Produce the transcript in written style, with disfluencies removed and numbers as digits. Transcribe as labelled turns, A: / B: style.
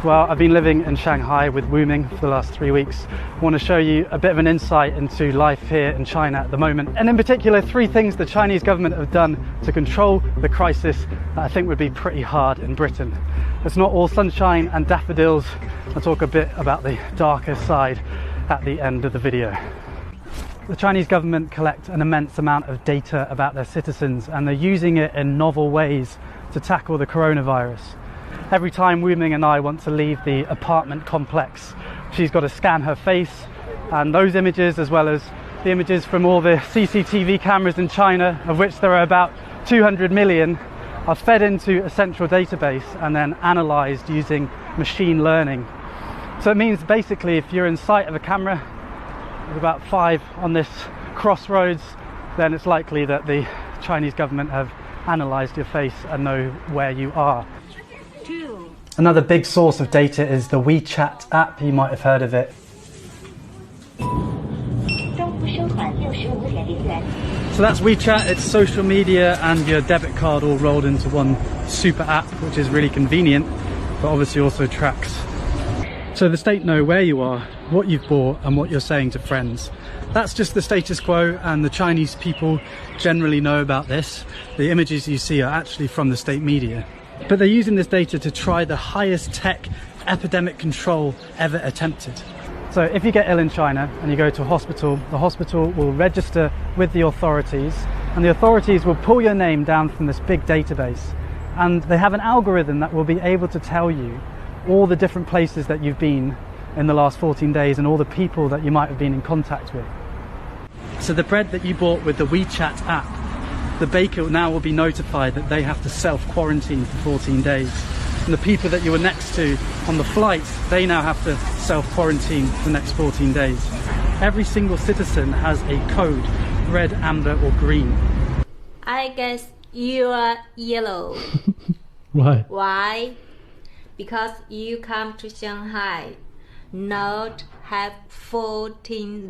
A: Well, I've been living in Shanghai with Wuming for the last 3 weeks. I want to show you a bit of an insight into life here in China at the moment, and in particular 3 things the Chinese government have done to control the crisis that I think would be pretty hard in Britain. It's not all sunshine and daffodils. I'll talk a bit about the darker side at the end of the video. The Chinese government collect an immense amount of data about their citizens, and they're using it in novel ways to tackle the coronavirus. Every time Wuming and I want to leave the apartment complex, she's got to scan her face, and those images, as well as the images from all the CCTV cameras in China, of which there are about 200 million, are fed into a central database and then analysed using machine learning. So it means basically if you're in sight of a camera, there's about 5 on this crossroads, then it's likely that the Chinese government have analysed your face and know where you are. Another big source of data is the WeChat app. You might have heard of it. So that's WeChat. It's social media and your debit card all rolled into one super app, which is really convenient, but obviously also tracks. So the state know where you are, what you've bought, and what you're saying to friends. That's just the status quo, and the Chinese people generally know about this. The images you see are actually from the state media. But they're using this data to try the highest tech epidemic control ever attempted. So if you get ill in China and you go to a hospital, the hospital will register with the authorities, and the authorities will pull your name down from this big database. And they have an algorithm that will be able to tell you all the different places that you've been in the last 14 days and all the people that you might have been in contact with. So the bread that you bought with the WeChat app, the baker now will be notified that they have to self-quarantine for 14 days. And the people that you were next to on the flight, they now have to self-quarantine for the next 14 days. Every single citizen has a code, red, amber or green.
B: I guess you are yellow.
A: Why?
B: Why? Because you come to Shanghai, not have 14